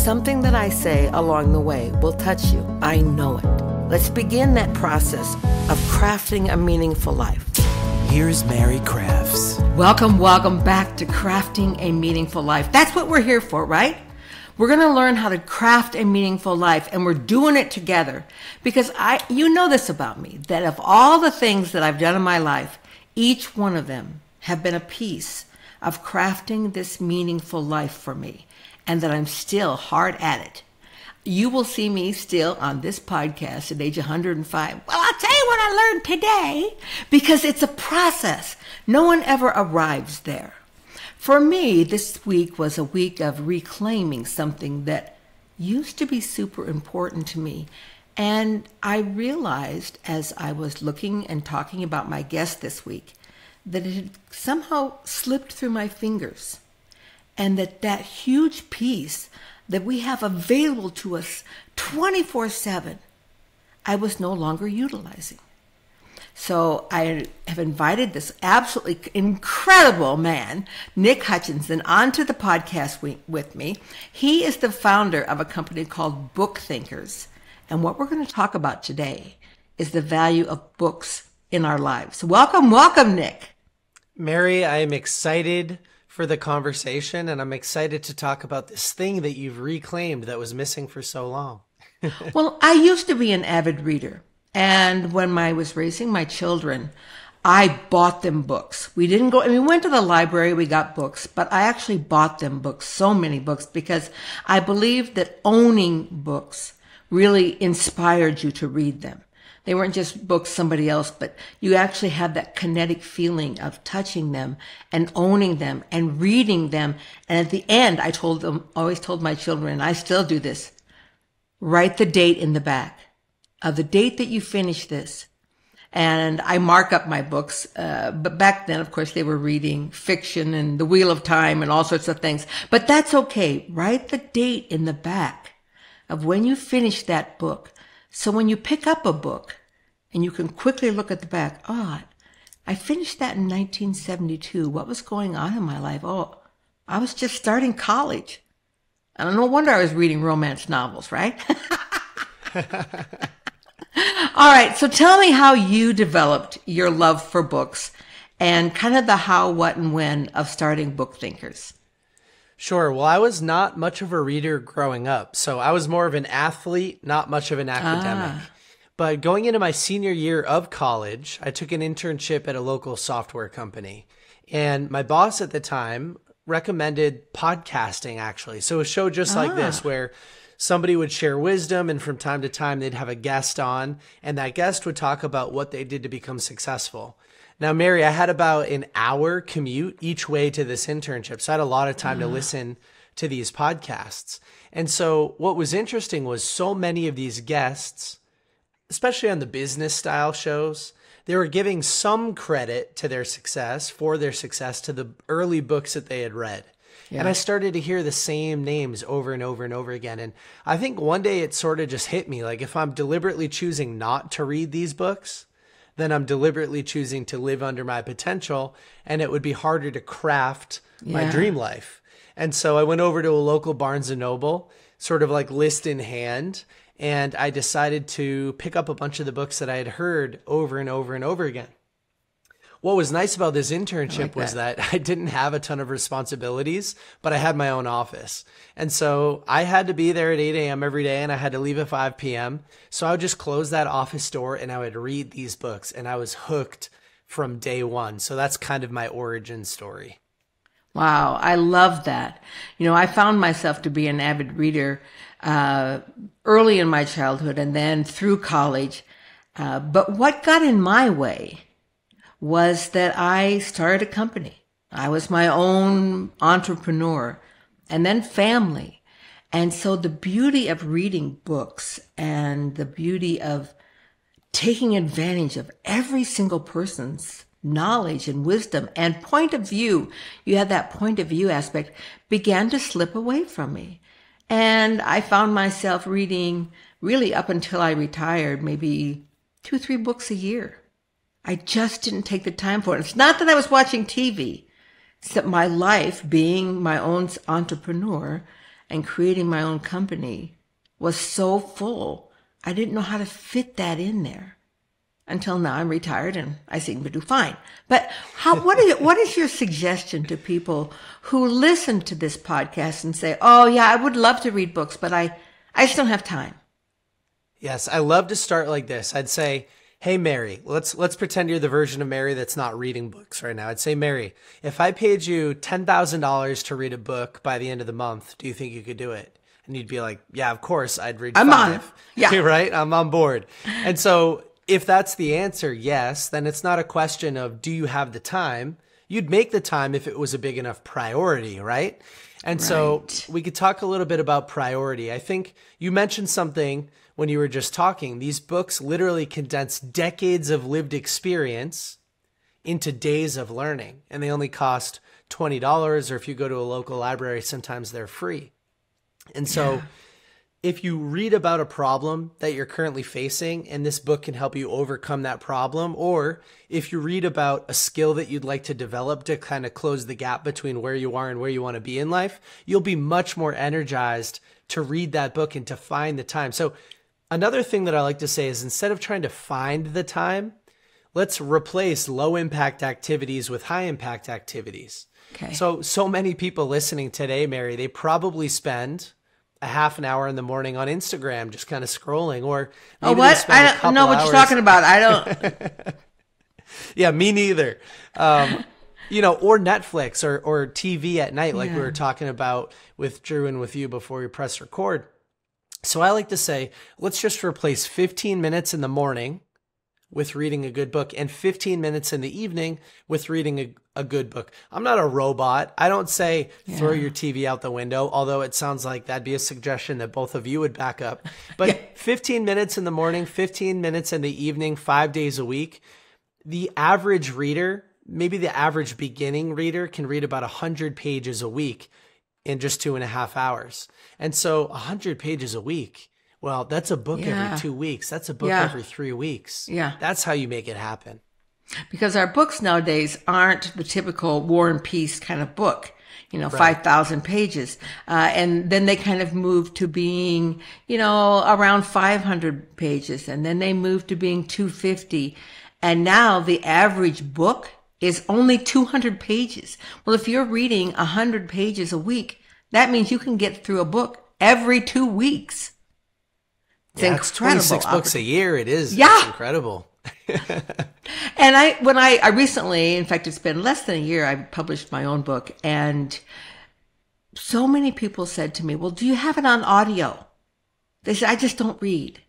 Something that I say along the way will touch you. I know it. Let's begin that process of crafting a meaningful life. Here's Mary Crafts. Welcome back to Crafting a Meaningful Life. That's what we're here for, right? We're going to learn how to craft a meaningful life, and we're doing it together because you know this about me, that of all the things that I've done in my life, each one of them have been a piece of crafting this meaningful life for me, and that I'm still hard at it. You will see me still on this podcast at age 105. Well, I'll tell you what I learned today, because it's a process. No one ever arrives there. For me, this week was a week of reclaiming something that used to be super important to me. And I realized as I was looking and talking about my guest this week, that it had somehow slipped through my fingers. And that huge piece that we have available to us 24/7, I was no longer utilizing. So I have invited this absolutely incredible man, Nick Hutchison, onto the podcast with me. He is the founder of a company called BookThinkers. And what we're going to talk about today is the value of books in our lives. Welcome, Nick. Mary, I am excited for the conversation, and I'm excited to talk about this thing that you've reclaimed that was missing for so long. Well, I used to be an avid reader. And when I was raising my children, I bought them books. We went to the library, we got books, but I actually bought them books, so many books, because I believed that owning books really inspired you to read them. They weren't just books somebody else, but you actually had that kinetic feeling of touching them and owning them and reading them. And at the end, always told my children, and I still do this, write the date in the back of the date that you finish this. And I mark up my books. But back then, of course, they were reading fiction and The Wheel of Time and all sorts of things. But that's okay. Write the date in the back of when you finish that book. So when you pick up a book and you can quickly look at the back, I finished that in 1972. What was going on in my life? I was just starting college. And no wonder I was reading romance novels, right? All right. So tell me how you developed your love for books and kind of the how, what, and when of starting BookThinkers. Sure. Well, I was not much of a reader growing up. So I was more of an athlete, not much of an academic. But going into my senior year of college, I took an internship at a local software company. And my boss at the time recommended podcasting, actually. So a show just like this, where somebody would share wisdom, and from time to time they'd have a guest on, and that guest would talk about what they did to become successful. Now, Mary, I had about an hour commute each way to this internship, so I had a lot of time to listen to these podcasts. And so what was interesting was so many of these guests, especially on the business style shows, they were giving some credit to their success, for their success, to the early books that they had read. Yeah. And I started to hear the same names over and over and over again. And I think one day it sort of just hit me, like, if I'm deliberately choosing not to read these books, then I'm deliberately choosing to live under my potential, and it would be harder to craft my dream life. And so I went over to a local Barnes & Noble, sort of like list in hand, and I decided to pick up a bunch of the books that I had heard over and over and over again. What was nice about this internship was that I didn't have a ton of responsibilities, but I had my own office. And so I had to be there at 8 a.m. every day, and I had to leave at 5 p.m. So I would just close that office door and I would read these books, and I was hooked from day one. So that's kind of my origin story. Wow, I love that. I found myself to be an avid reader early in my childhood and then through college. But what got in my way was that I started a company. I was my own entrepreneur, and then family. And so the beauty of reading books and the beauty of taking advantage of every single person's knowledge and wisdom and point of view, you had that point of view aspect, began to slip away from me. And I found myself reading, really up until I retired, maybe 2-3 books a year. I just didn't take the time for it. It's not that I was watching TV. It's that my life, being my own entrepreneur and creating my own company was so full, I didn't know how to fit that in there. Until now, I'm retired and I seem to do fine. But what is your suggestion to people who listen to this podcast and say, oh yeah, I would love to read books, but I just don't have time? Yes, I love to start like this. I'd say, hey, Mary, let's pretend you're the version of Mary that's not reading books right now. I'd say, Mary, if I paid you $10,000 to read a book by the end of the month, do you think you could do it? And you'd be like, yeah, of course, I'd read 5. I'm on. Yeah. Right? I'm on board. And so if that's the answer, yes, then it's not a question of do you have the time? You'd make the time if it was a big enough priority, right? And so we could talk a little bit about priority. I think you mentioned something when you were just talking. These books literally condense decades of lived experience into days of learning, and they only cost $20, or if you go to a local library, sometimes they're free. And so if you read about a problem that you're currently facing and this book can help you overcome that problem, or if you read about a skill that you'd like to develop to kind of close the gap between where you are and where you want to be in life, you'll be much more energized to read that book and to find the time. So another thing that I like to say is instead of trying to find the time, let's replace low impact activities with high impact activities. Okay. So many people listening today, Mary, they probably spend a half an hour in the morning on Instagram, just kind of scrolling, or maybe they spend I don't know what you're talking about. I don't. Yeah, me neither. Or Netflix or TV at night, like we were talking about with Drew and with you before we press record. So I like to say, let's just replace 15 minutes in the morning with reading a good book and 15 minutes in the evening with reading a good book. I'm not a robot. I don't say throw your TV out the window, although it sounds like that'd be a suggestion that both of you would back up. But 15 minutes in the morning, 15 minutes in the evening, 5 days a week. The average reader, maybe the average beginning reader, can read about 100 pages a week in just 2.5 hours. And so 100 pages a week, well, that's a book every 2 weeks. That's a book every 3 weeks. Yeah. That's how you make it happen. Because our books nowadays aren't the typical War and Peace kind of book, 5,000 pages. And then they kind of moved to being, around 500 pages. And then they moved to being 250. And now the average book is only 200 pages. Well, if you're reading 100 pages a week, that means you can get through a book every 2 weeks. It's 26 books a year. It is. Yeah. It's incredible. And I recently, in fact, it's been less than a year, I published my own book, and so many people said to me, well, do you have it on audio? They said, I just don't read.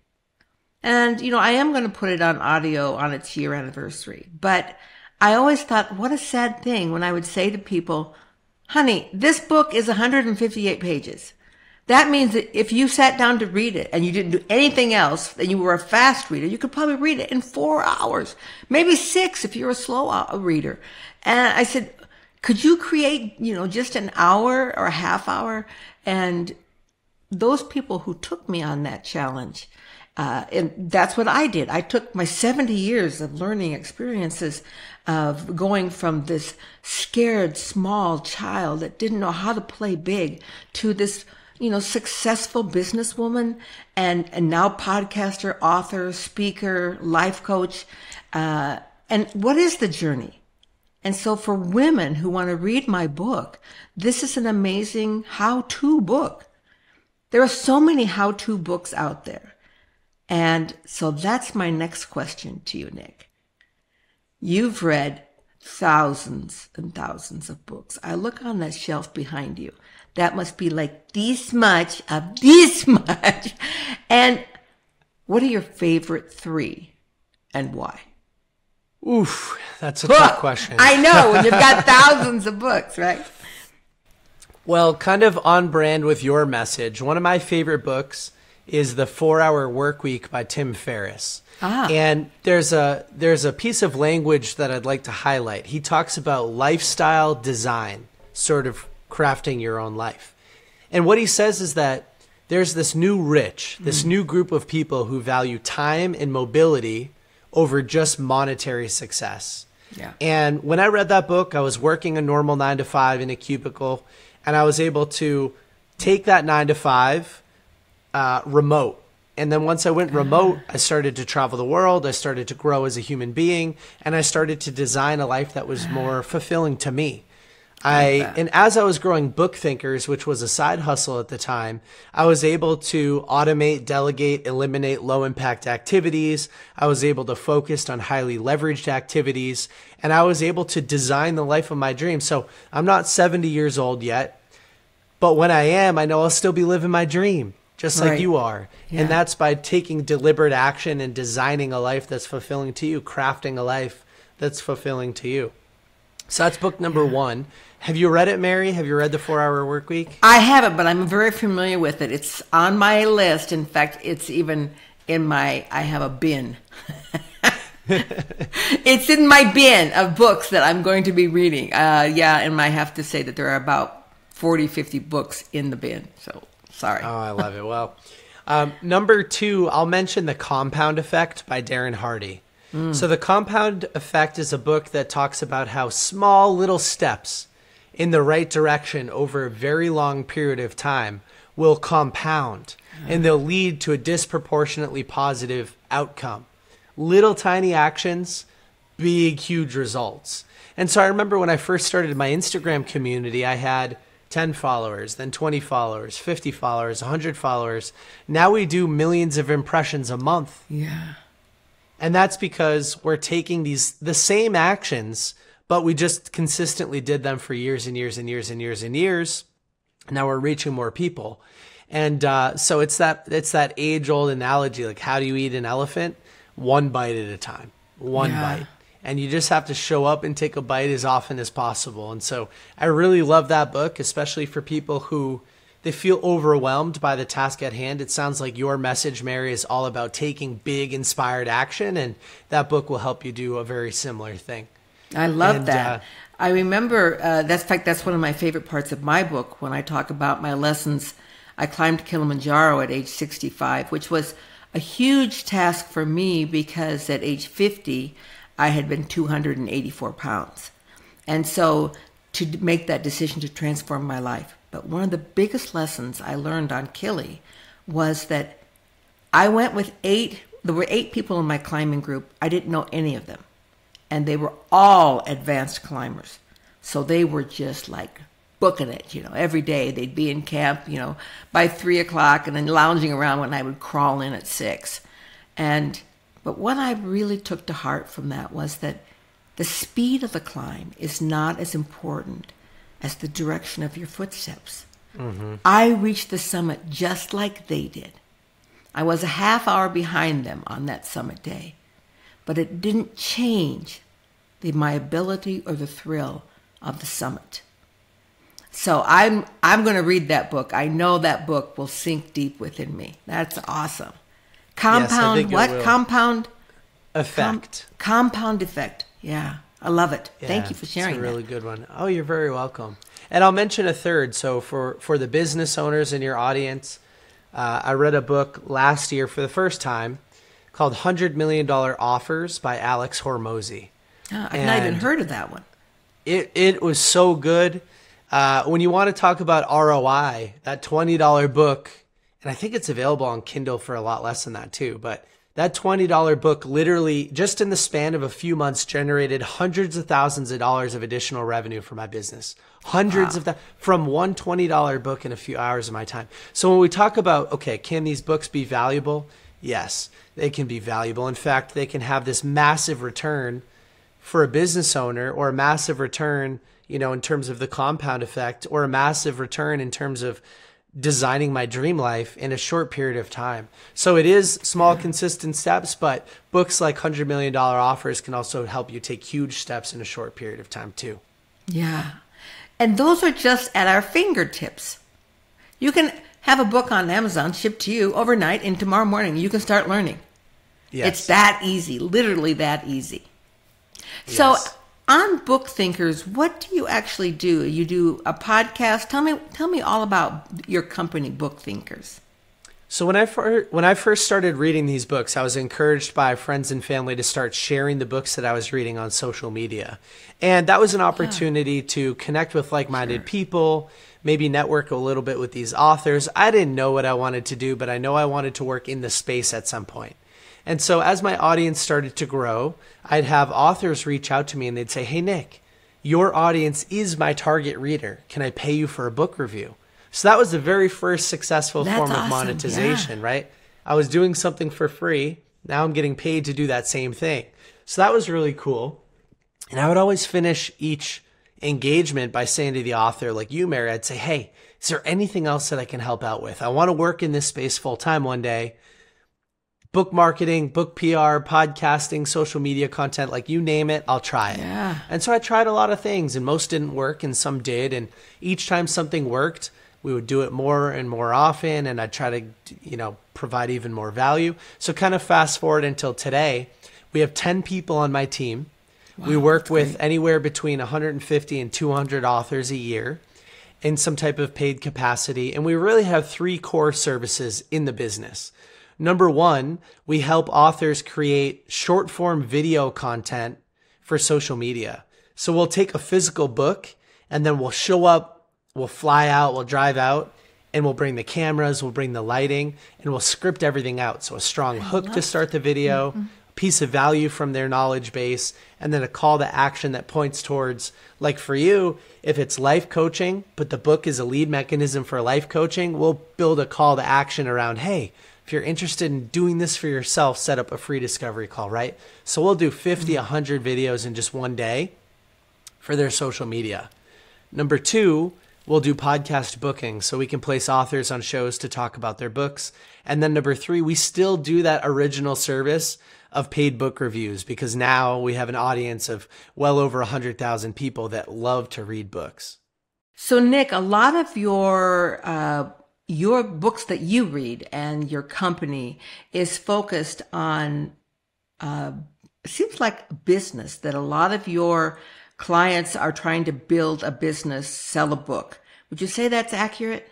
And, I am going to put it on audio on its year anniversary. But I always thought, what a sad thing when I would say to people, honey, this book is 158 pages. That means that if you sat down to read it and you didn't do anything else, and you were a fast reader, you could probably read it in 4 hours, maybe 6 if you're a slow reader. And I said, could you create, just an hour or a half hour? And those people who took me on that challenge, and that's what I did. I took my 70 years of learning experiences of going from this scared small child that didn't know how to play big to this successful businesswoman and now podcaster, author, speaker, life coach. And what is the journey? And so for women who want to read my book, this is an amazing how-to book. There are so many how-to books out there. And so that's my next question to you, Nick. You've read thousands and thousands of books. I look on that shelf behind you. That must be like this much of this much. And what are your favorite 3 and why? Oof, that's a tough question. I know, when you've got thousands of books, right? Well, kind of on brand with your message, one of my favorite books is The 4-Hour Workweek by Tim Ferriss. And there's a piece of language that I'd like to highlight. He talks about lifestyle design, sort of crafting your own life. And what he says is that there's this new rich, this new group of people who value time and mobility over just monetary success. Yeah. And when I read that book, I was working a normal 9 to 5 in a cubicle, and I was able to take that 9 to 5 remote. And then once I went remote, I started to travel the world. I started to grow as a human being, and I started to design a life that was more fulfilling to me. And as I was growing BookThinkers, which was a side hustle at the time, I was able to automate, delegate, eliminate low impact activities. I was able to focus on highly leveraged activities, and I was able to design the life of my dreams. So I'm not 70 years old yet, but when I am, I know I'll still be living my dream, just like you are. Yeah. And that's by taking deliberate action and designing a life that's fulfilling to you, crafting a life that's fulfilling to you. So that's book number 1. Have you read it, Mary? Have you read The 4-Hour Workweek? I haven't, but I'm very familiar with it. It's on my list. In fact, it's even in I have a bin. It's in my bin of books that I'm going to be reading. And I have to say that there are about 40, 50 books in the bin. So, sorry. Oh, I love it. Well, number 2, I'll mention The Compound Effect by Darren Hardy. So The Compound Effect is a book that talks about how small little steps in the right direction over a very long period of time will compound and they'll lead to a disproportionately positive outcome. Little tiny actions, big, huge results. And so I remember when I first started my Instagram community, I had 10 followers, then 20 followers, 50 followers, 100 followers. Now we do millions of impressions a month. Yeah. And that's because we're taking the same actions, but we just consistently did them for years and years and years and years and years. Now we're reaching more people. And so it's that age-old analogy, like how do you eat an elephant? One bite at a time, one bite. And you just have to show up and take a bite as often as possible. And so I really love that book, especially for people who they feel overwhelmed by the task at hand. It sounds like your message, Mary, is all about taking big, inspired action, and that book will help you do a very similar thing. I love that. I remember, that's one of my favorite parts of my book when I talk about my lessons. I climbed Kilimanjaro at age 65, which was a huge task for me because at age 50, I had been 284 pounds. And so to make that decision to transform my life. But one of the biggest lessons I learned on Kili was that I went with there were 8 people in my climbing group. I didn't know any of them. And they were all advanced climbers. So they were just like booking it, every day they'd be in camp, by 3 o'clock and then lounging around when I would crawl in at 6. But what I really took to heart from that was that the speed of the climb is not as important as the direction of your footsteps. Mm-hmm. I reached the summit just like they did. I was a half hour behind them on that summit day, but it didn't change my ability or the thrill of the summit. So I'm going to read that book. I know that book will sink deep within me. That's awesome. Compound Effect. Compound Effect. Yeah. I love it. Yeah, thank you for sharing that. It's a really good one. Oh, you're very welcome. And I'll mention a third. So for the business owners in your audience, I read a book last year for the first time called $100 Million Offers by Alex Hormozy. I've not even heard of that one. It was so good. When you want to talk about ROI, that $20 book, and I think it's available on Kindle for a lot less than that too, but that $20 book literally, just in the span of a few months, generated hundreds of thousands of dollars of additional revenue for my business. Hundreds of that from one $20 book in a few hours of my time. So when we talk about, okay, can these books be valuable? Yes, they can be valuable. In fact, they can have this massive return for a business owner, or a massive return, in terms of the compound effect, or a massive return in terms of designing my dream life in a short period of time. So it is small, consistent steps, but books like $100 Million Offers can also help you take huge steps in a short period of time too. Yeah. And those are just at our fingertips. You can have a book on Amazon shipped to you overnight, and tomorrow morning you can start learning. Yes. It's that easy, literally that easy. Yes. So on BookThinkers, what do you actually do? You do a podcast. Tell me all about your company, BookThinkers. So when I first started reading these books, I was encouraged by friends and family to start sharing the books that I was reading on social media. And that was an opportunity to connect with like-minded people, maybe network a little bit with these authors. I didn't know what I wanted to do, but I know I wanted to work in the space at some point. And so as my audience started to grow, I'd have authors reach out to me and they'd say, "Hey, Nick, your audience is my target reader. Can I pay you for a book review?" So that was the very first successful form of monetization, right? I was doing something for free. Now I'm getting paid to do that same thing. So that was really cool. And I would always finish each engagement by saying to the author, like you, Mary, I'd say, "Hey, is there anything else that I can help out with? I want to work in this space full time one day. Book marketing, book PR, podcasting, social media content, like you name it, I'll try it." Yeah. And so I tried a lot of things and most didn't work and some did. And each time something worked, we would do it more and more often, and I'd try to, provide even more value. So kind of fast forward until today, we have 10 people on my team. Wow, we work with great. anywhere between 150 and 200 authors a year in some type of paid capacity. And we really have 3 core services in the business. Number 1, we help authors create short form video content for social media. So we'll take a physical book and then we'll show up, we'll fly out, we'll drive out, and we'll bring the cameras, we'll bring the lighting, and we'll script everything out. So a strong hook to start the video, a piece of value from their knowledge base, and then a call to action that points towards, like for you, if it's life coaching, but the book is a lead mechanism for life coaching, we'll build a call to action around, hey, if you're interested in doing this for yourself, set up a free discovery call, right? So we'll do 50, 100 videos in just one day for their social media. Number 2, we'll do podcast booking so we can place authors on shows to talk about their books. And then number 3, we still do that original service of paid book reviews because now we have an audience of well over 100,000 people that love to read books. So Nick, a lot of your books that you read and your company is focused on, it seems like business, that a lot of your clients are trying to build a business, sell a book. Would you say that's accurate?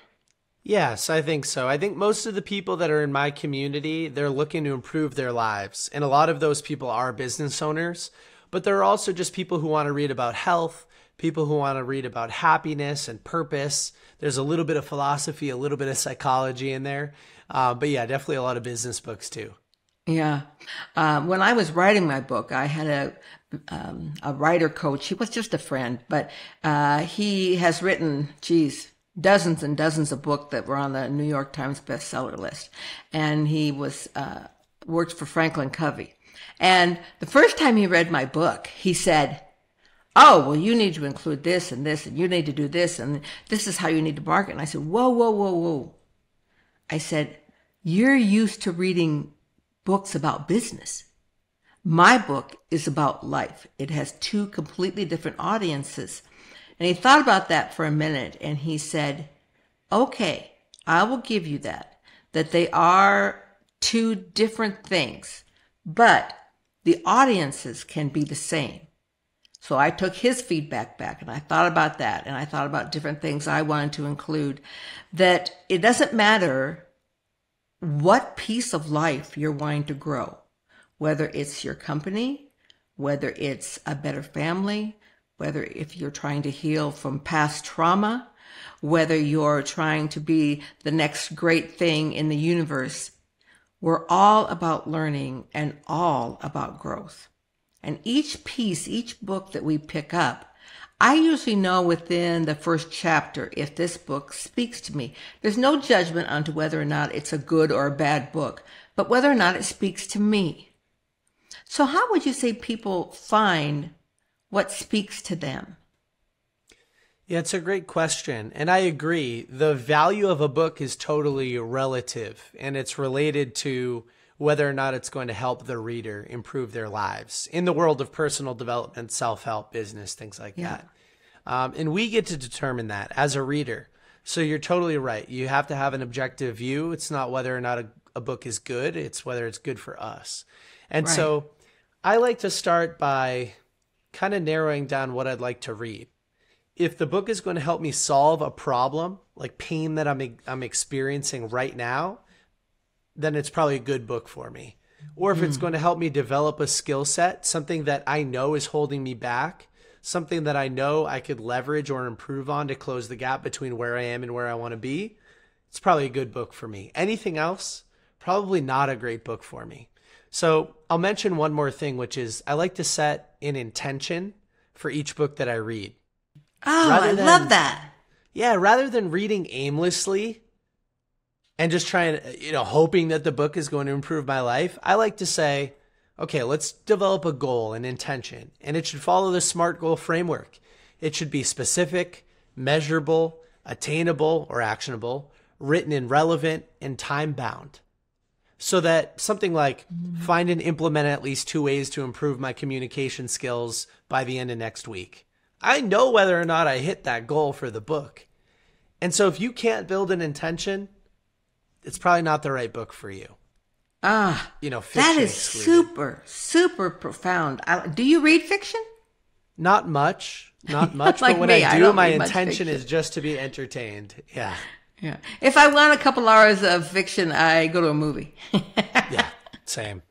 Yes, I think so. I think most of the people that are in my community, they're looking to improve their lives. And a lot of those people are business owners, but there are also just people who want to read about health, people who want to read about happiness and purpose. There's a little bit of philosophy, a little bit of psychology in there. But yeah, definitely a lot of business books too. Yeah. When I was writing my book, I had a writer coach. He was just a friend, but he has written, dozens and dozens of books that were on the New York Times bestseller list. And he worked for Franklin Covey. And the first time he read my book, he said, "Oh, well, you need to include this, and you need to do this, and this is how you need to market." And I said, whoa, whoa, whoa, whoa. I said, "You're used to reading books about business. My book is about life. It has 2 completely different audiences." And he thought about that for a minute and he said, "Okay, I will give you that they are 2 different things, but the audiences can be the same." So I took his feedback back and I thought about that and I thought about different things I wanted to include, that it doesn't matter what piece of life you're wanting to grow, whether it's your company, whether it's a better family, whether if you're trying to heal from past trauma, whether you're trying to be the next great thing in the universe. We're all about learning and all about growth. And each piece, each book that we pick up, I usually know within the first chapter if this book speaks to me. There's no judgment onto whether or not it's a good or a bad book, but whether or not it speaks to me. So how would you say people find what speaks to them? Yeah, it's a great question. And I agree. The value of a book is totally relative, and it's related to whether or not it's going to help the reader improve their lives in the world of personal development, self-help, business, things like that. And we get to determine that as a reader. So you're totally right. You have to have an objective view. It's not whether or not a book is good. It's whether it's good for us. And so I like to start by kind of narrowing down what I'd like to read. If the book is going to help me solve a problem, like pain that I'm experiencing right now, then it's probably a good book for me. Or if it's going to help me develop a skill set, something that I know is holding me back, something that I know I could leverage or improve on to close the gap between where I am and where I want to be, it's probably a good book for me. Anything else, probably not a great book for me. So I'll mention one more thing, which is I like to set an intention for each book that I read. Oh, I love that. Yeah, rather than reading aimlessly and just trying, hoping that the book is going to improve my life, I like to say, okay, let's develop a goal, an intention, and it should follow the SMART goal framework. It should be specific, measurable, attainable or actionable, written in relevant and time-bound. So that something like find and implement at least 2 ways to improve my communication skills by the end of next week. I know whether or not I hit that goal for the book. And so if you can't build an intention, it's probably not the right book for you. That is super, super profound. Do you read fiction? Not much, like but when I do, my intention is just to be entertained. Yeah. Yeah. If I want a couple hours of fiction, I go to a movie. Yeah, same.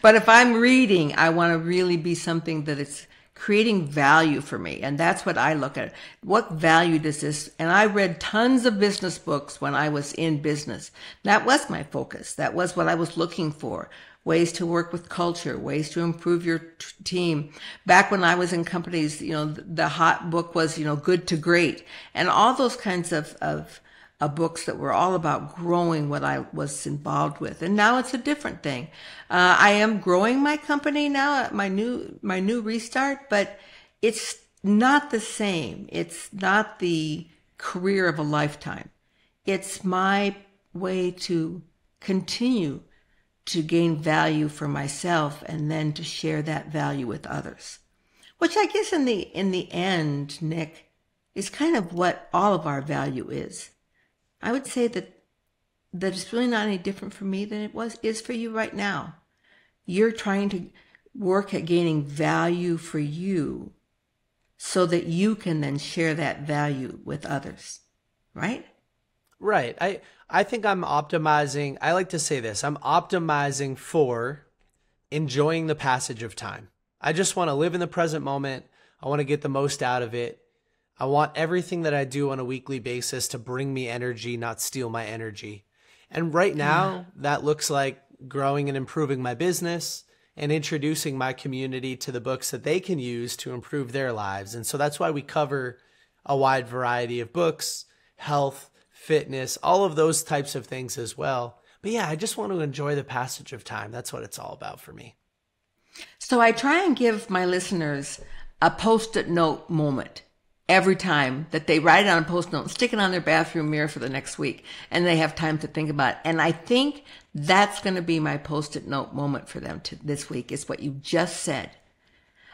But if I'm reading, I want to really be something that it's creating value for me. And that's what I look at. What value does this? And I read tons of business books when I was in business. That was my focus. That was what I was looking for. Ways to work with culture, ways to improve your team. Back when I was in companies, the hot book was, Good to Great, and all those kinds of books that were all about growing what I was involved with. And now it's a different thing. I am growing my company now, my new restart, but it's not the same. It's not the career of a lifetime. It's my way to continue to gain value for myself and then to share that value with others, which I guess in the end, Nick, is kind of what all of our value is. I would say that it's really not any different for me than is for you right now. You're trying to work at gaining value for you so that you can then share that value with others, right? Right. I think I'm optimizing. I like to say this. I'm optimizing for enjoying the passage of time. I just want to live in the present moment. I want to get the most out of it. I want everything that I do on a weekly basis to bring me energy, not steal my energy. And right now, that looks like growing and improving my business and introducing my community to the books that they can use to improve their lives. And so that's why we cover a wide variety of books, health, fitness, all of those types of things as well. But yeah, I just want to enjoy the passage of time. That's what it's all about for me. So I try and give my listeners a Post-it note moment every time that they write it on a Post-it note and stick it on their bathroom mirror for the next week, and they have time to think about it. And I think that's going to be my Post-it note moment for them this week, is what you just said.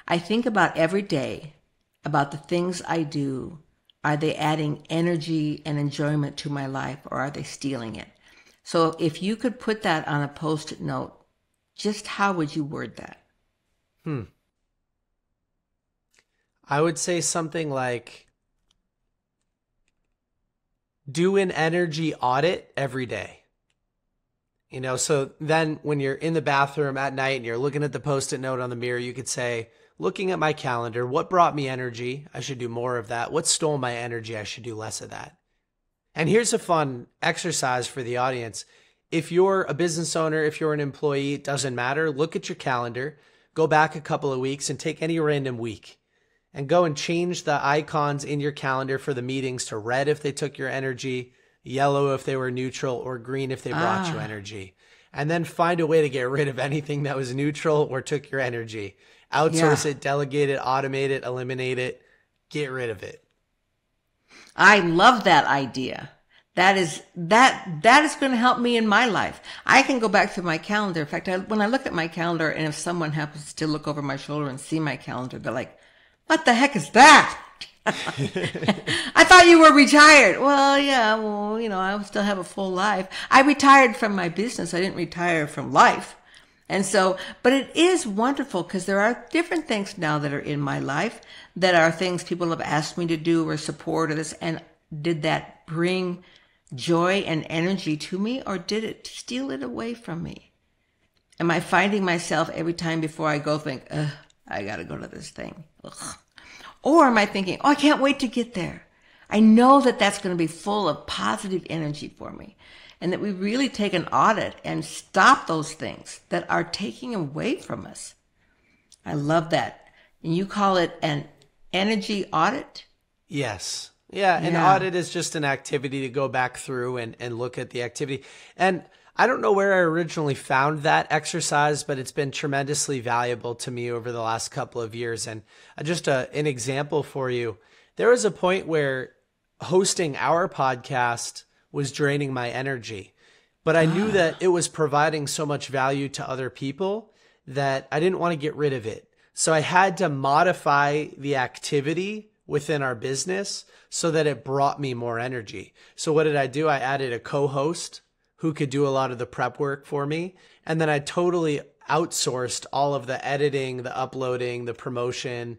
I think about every day, about the things I do. Are they adding energy and enjoyment to my life, or are they stealing it? So if you could put that on a Post-it note, just how would you word that? I would say something like, do an energy audit every day. So then when you're in the bathroom at night and you're looking at the Post-it note on the mirror, you could say, looking at my calendar, what brought me energy? I should do more of that. What stole my energy? I should do less of that. And here's a fun exercise for the audience. If you're a business owner, if you're an employee, it doesn't matter. Look at your calendar, go back a couple of weeks and take any random week and go and change the icons in your calendar for the meetings to red if they took your energy, yellow if they were neutral, or green if they brought you energy. And then find a way to get rid of anything that was neutral or took your energy. Outsource it, delegate it, automate it, eliminate it, get rid of it. I love that idea. That is going to help me in my life. I can go back to my calendar. In fact, when I look at my calendar, and if someone happens to look over my shoulder and see my calendar, they're like, what the heck is that? I thought you were retired. Well, yeah, I still have a full life. I retired from my business. I didn't retire from life. And so, but it is wonderful because there are different things now that are in my life that are things people have asked me to do or support or this. And did that bring joy and energy to me, or did it steal it away from me? Am I finding myself every time before I go think, ugh, I got to go to this thing? Ugh. Or am I thinking, oh, I can't wait to get there. I know that that's going to be full of positive energy for me. And that we really take an audit and stop those things that are taking away from us. I love that. And you call it an energy audit? Yes. Yeah, an audit is just an activity to go back through and look at the activity. And I don't know where I originally found that exercise, but it's been tremendously valuable to me over the last couple of years. And just an example for you, there was a point where hosting our podcast was draining my energy, but I knew that it was providing so much value to other people that I didn't want to get rid of it. So I had to modify the activity within our business so that it brought me more energy. So what did I do? I added a co-host who could do a lot of the prep work for me. And then I totally outsourced all of the editing, the uploading, the promotion,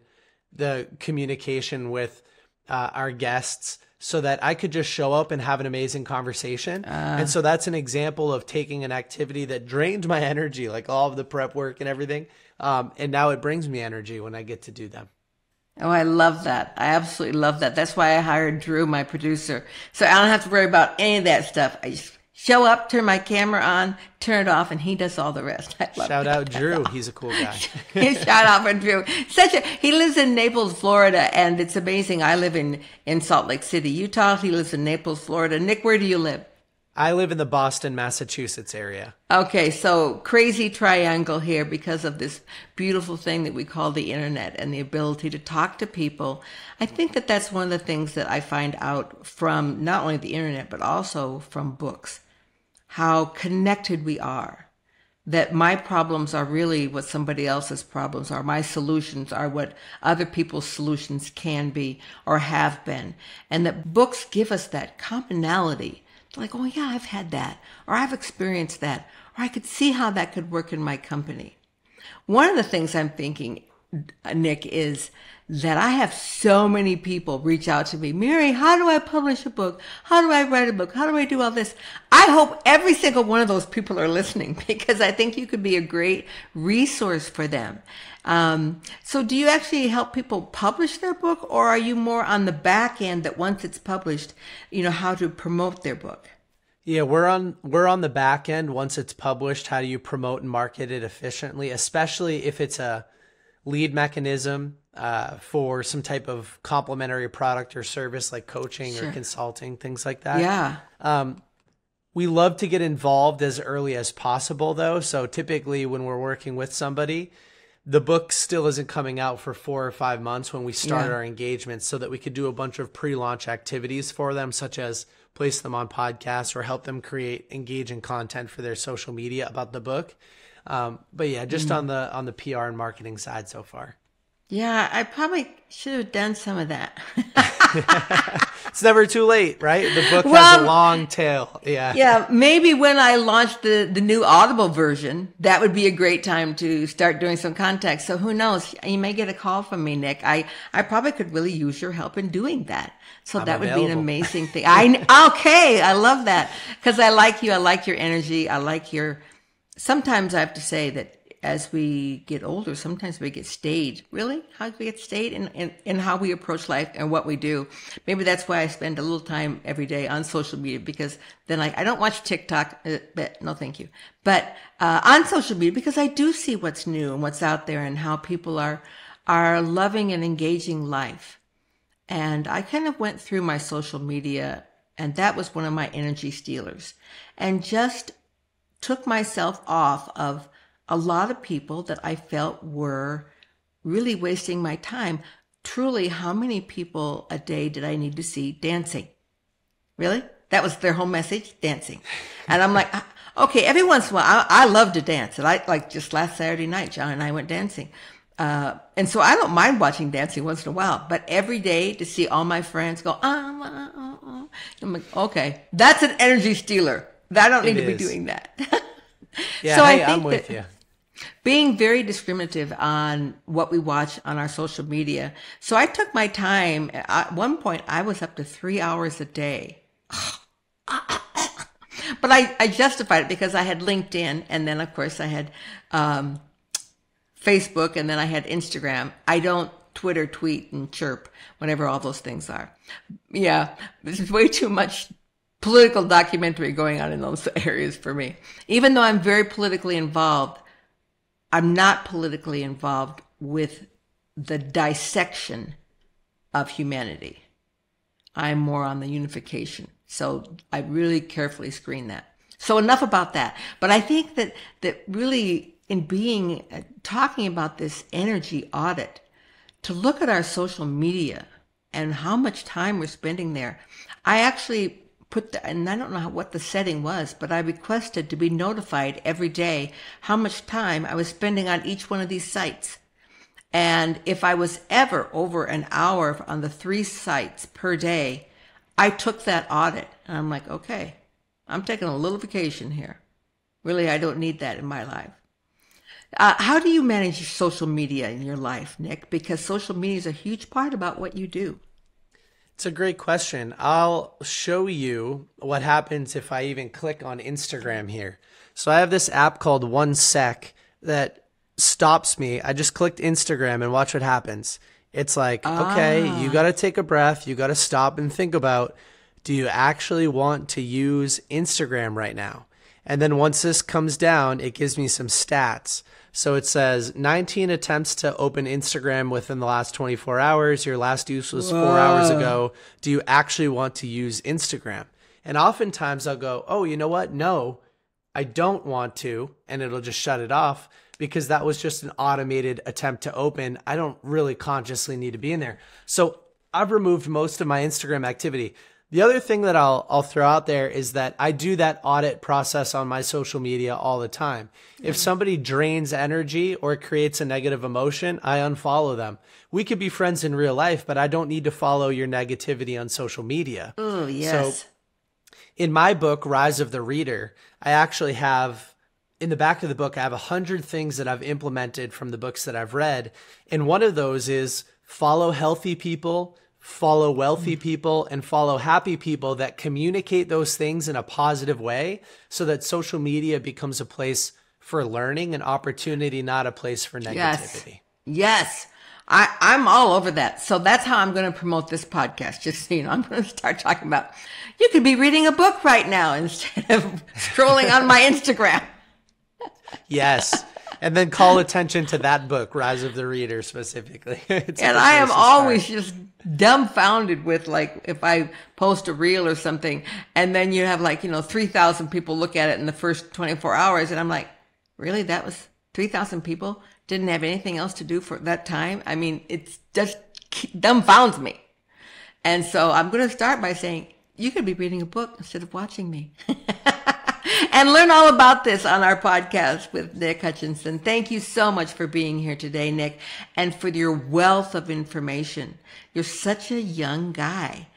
the communication with our guests so that I could just show up and have an amazing conversation. And so that's an example of taking an activity that drained my energy, like all of the prep work and everything. And now it brings me energy when I get to do them. Oh, I love that. I absolutely love that. That's why I hired Drew, my producer. So I don't have to worry about any of that stuff. I just show up, turn my camera on, turn it off, and he does all the rest. I love Shout that. out Drew. He's a cool guy. Shout out for Drew. He lives in Naples, Florida, and it's amazing. I live in Salt Lake City, Utah. He lives in Naples, Florida. Nick, where do you live? I live in the Boston, Massachusetts area. Okay, so crazy triangle here because of this beautiful thing that we call the internet and the ability to talk to people. I think that that's one of the things that I find out from not only the internet, but also from books, how connected we are. That my problems are really what somebody else's problems are. My solutions are what other people's solutions can be or have been. And that books give us that commonality. Like, oh yeah, I've had that, or I've experienced that, or I could see how that could work in my company. One of the things I'm thinking, Nick, is that I have so many people reach out to me. Mary, how do I publish a book? How do I write a book? How do I do all this? I hope every single one of those people are listening because I think you could be a great resource for them. So do you actually help people publish their book, or are you more on the back end that once it's published, you know, how to promote their book? Yeah, we're on the back end. Once it's published, how do you promote and market it efficiently, especially if it's a lead mechanism for some type of complementary product or service like coaching or consulting, things like that. Yeah. We love to get involved as early as possible, though. So typically when we're working with somebody, the book still isn't coming out for 4 or 5 months when we start our engagement, so that we could do a bunch of pre-launch activities for them, such as place them on podcasts or help them create engaging content for their social media about the book. But yeah, just on the PR and marketing side so far. Yeah, I probably should have done some of that. It's never too late, right? The book has a long tail. Yeah. Yeah, maybe when I launch the new Audible version, that would be a great time to start doing some contact. So who knows? You may get a call from me, Nick. I probably could really use your help in doing that. So that would be an amazing thing. Okay, I love that because I like you. I like your energy. I like your. Sometimes I have to say that as we get older, sometimes we get stayed. Really? How do we get stayed in how we approach life and what we do? Maybe that's why I spend a little time every day on social media, because then I don't watch TikTok, but no thank you. But on social media, because I do see what's new and what's out there and how people are loving and engaging life. And I kind of went through my social media, and that was one of my energy stealers, and just took myself off of a lot of people that I felt were really wasting my time. Truly, how many people a day did I need to see dancing? Really? That was their whole message, dancing. And I'm like, okay, every once in a while, I love to dance. And like just last Saturday night, John and I went dancing. And so I don't mind watching dancing once in a while, but every day to see all my friends go, I'm like, okay, that's an energy stealer. I don't need to be doing that. Yeah, so hey, I think I'm with you. Being very discriminative on what we watch on our social media. So I took my time. At one point, I was up to 3 hours a day. But I justified it because I had LinkedIn, and then of course I had Facebook, and then I had Instagram. I don't Twitter, tweet, and chirp, whatever all those things are. Yeah, there's way too much political documentary going on in those areas for me. Even though I'm very politically involved, I'm not politically involved with the dissection of humanity. I'm more on the unification. So I really carefully screen that. So enough about that. But I think that really in talking about this energy audit, to look at our social media and how much time we're spending there, I actually and I don't know what the setting was, but I requested to be notified every day how much time I was spending on each one of these sites. And if I was ever over an hour on the 3 sites per day, I took that audit. And I'm like, okay, I'm taking a little vacation here. Really, I don't need that in my life. How do you manage your social media in your life, Nick? Because social media is a huge part about what you do. It's a great question. I'll show you what happens if I even click on Instagram here. So I have this app called 1 Sec that stops me. I just clicked Instagram and watch what happens. It's like, okay, you got to take a breath. You got to stop and think about, do you actually want to use Instagram right now? And then once this comes down, it gives me some stats. So it says 19 attempts to open Instagram within the last 24 hours. Your last use was 4 hours ago. Do you actually want to use Instagram? And oftentimes I'll go, oh, you know what? No, I don't want to. And it'll just shut it off because that was just an automated attempt to open. I don't really consciously need to be in there. So I've removed most of my Instagram activity. The other thing that I'll throw out there is that I do that audit process on my social media all the time. If somebody drains energy or creates a negative emotion, I unfollow them. We could be friends in real life, but I don't need to follow your negativity on social media. Oh, yes. So in my book, Rise of the Reader, I actually have, in the back of the book, I have 100 things that I've implemented from the books that I've read. And one of those is follow healthy people, follow wealthy people, and follow happy people that communicate those things in a positive way so that social media becomes a place for learning and opportunity, not a place for negativity. Yes. I'm all over that. So that's how I'm going to promote this podcast. Just so you know, I'm going to start talking about, you could be reading a book right now instead of scrolling on my Instagram. Yes. And then call attention to that book, Rise of the Reader specifically. And I am always just dumbfounded with, like, if I post a reel or something and then you have 3,000 people look at it in the first 24 hours. And I'm like, really? That was 3,000 people? Didn't have anything else to do for that time? I mean, it's just dumbfounds me. And so I'm going to start by saying, you could be reading a book instead of watching me. And learn all about this on our podcast with Nick Hutchison. Thank you so much for being here today, Nick, and for your wealth of information. You're such a young guy,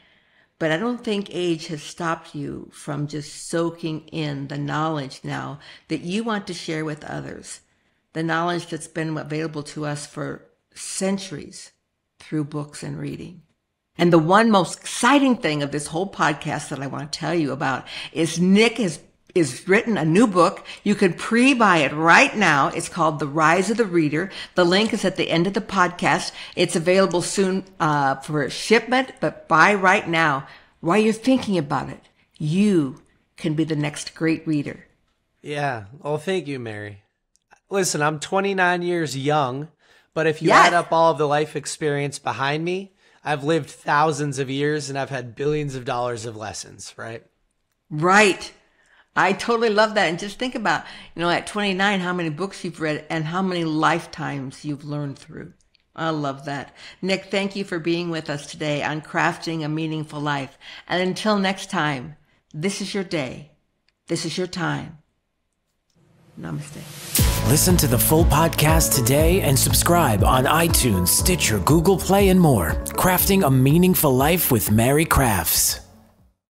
but I don't think age has stopped you from just soaking in the knowledge now that you want to share with others, the knowledge that's been available to us for centuries through books and reading. And the one most exciting thing of this whole podcast that I want to tell you about is Nick is written a new book. You can pre-buy it right now. It's called The Rise of the Reader. The link is at the end of the podcast. It's available soon for shipment, but buy right now. While you're thinking about it, you can be the next great reader. Yeah. Well, thank you, Mary. Listen, I'm 29 years young, but if you add up all of the life experience behind me, I've lived thousands of years and I've had billions of dollars of lessons, right? Right. I totally love that. And just think about, at 29, how many books you've read and how many lifetimes you've learned through. I love that. Nick, thank you for being with us today on Crafting a Meaningful Life. And until next time, this is your day. This is your time. Namaste. Listen to the full podcast today and subscribe on iTunes, Stitcher, Google Play, and more. Crafting a Meaningful Life with Mary Crafts.